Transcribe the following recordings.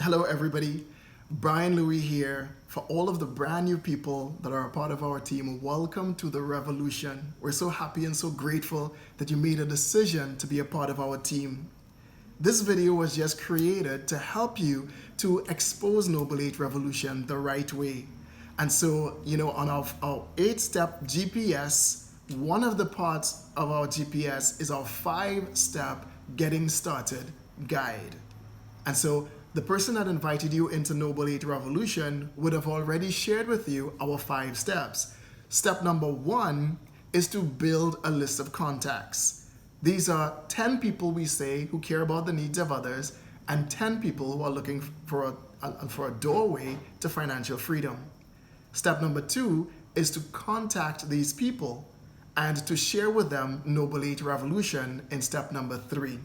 Hello everybody, Brian Louis here. For all of the brand new people that are a part of our team, welcome to the revolution. We're so happy and so grateful that you made a decision to be a part of our team. This video was just created to help you to expose Noble8 Revolution the right way. And so, on our 8-step GPS, one of the parts of our GPS is our 5-step getting started guide. And so the person that invited you into Noble8 Revolution would have already shared with you our 5 steps. Step number 1 is to build a list of contacts. These are 10 people, we say, who care about the needs of others, and 10 people who are looking for a doorway to financial freedom. Step number 2 is to contact these people and to share with them Noble8 Revolution in step number 3.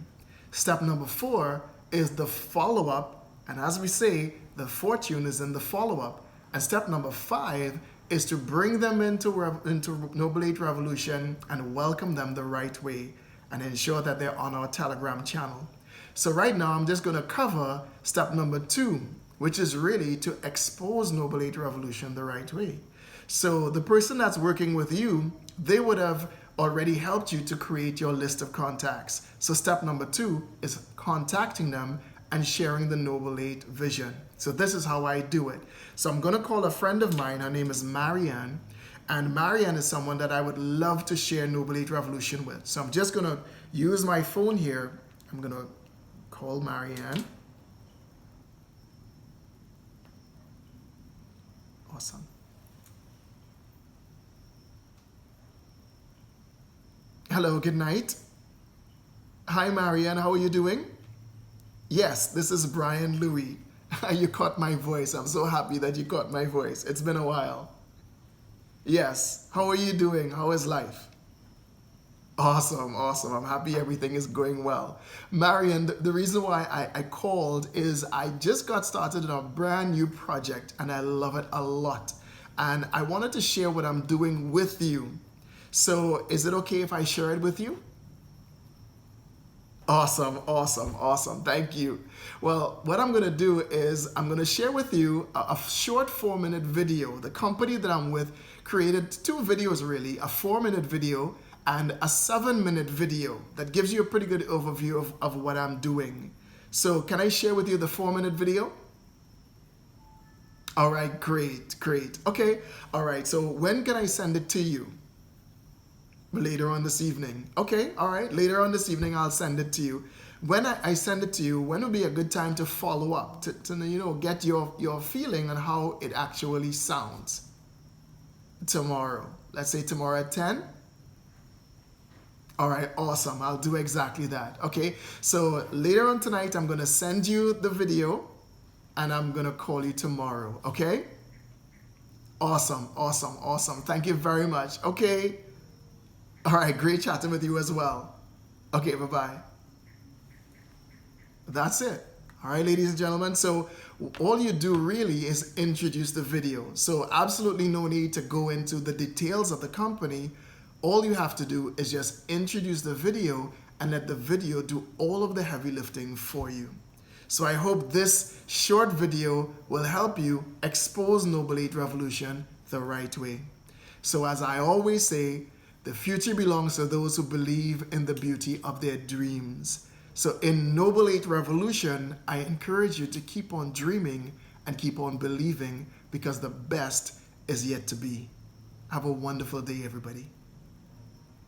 Step number 4 is the follow-up, and as we say, the fortune is in the follow-up. And step number 5 is to bring them into Noble8 Revolution and welcome them the right way and ensure that they're on our Telegram channel. So right now, I'm just going to cover step number 2, which is really to expose Noble8 Revolution the right way. So the person that's working with you, they would have already helped you to create your list of contacts. So step number 2 is contacting them and sharing the Noble8 vision. So this is how I do it. So I'm going to call a friend of mine. Her name is Marianne. And Marianne is someone that I would love to share Noble8 Revolution with. So I'm just going to use my phone here. I'm going to call Marianne. Awesome. Hello, good night. Hi, Marianne, how are you doing? Yes, this is Brian Louis. You caught my voice. I'm so happy that you caught my voice. It's been a while. Yes, how are you doing? How is life? Awesome, awesome. I'm happy everything is going well. Marianne, the reason why I called is I just got started on a brand new project and I love it a lot. And I wanted to share what I'm doing with you. So is it okay if I share it with you? Awesome, awesome, awesome. Thank you. Well, what I'm going to do is I'm going to share with you a short 4-minute video. The company that I'm with created 2 videos really, a 4-minute video and a 7-minute video that gives you a pretty good overview of what I'm doing. So can I share with you the 4-minute video? All right, great, great. Okay, all right. So when can I send it to you? Later on this evening. Okay, all right. Later on this evening, I'll send it to you. When I send it to you, when will be a good time to follow up, to get your feeling on how it actually sounds? Tomorrow. Let's say tomorrow at 10. All right, awesome. I'll do exactly that. Okay, so later on tonight, I'm going to send you the video and I'm going to call you tomorrow. Okay? Awesome, awesome, awesome. Thank you very much. Okay. All right, great chatting with you as well. Okay, bye-bye. That's it. All right, ladies and gentlemen. So all you do really is introduce the video. So absolutely no need to go into the details of the company. All you have to do is just introduce the video and let the video do all of the heavy lifting for you. So I hope this short video will help you expose Noble8 Revolution the right way. So as I always say, the future belongs to those who believe in the beauty of their dreams. So in Noble8 Revolution, I encourage you to keep on dreaming and keep on believing because the best is yet to be. Have a wonderful day, everybody.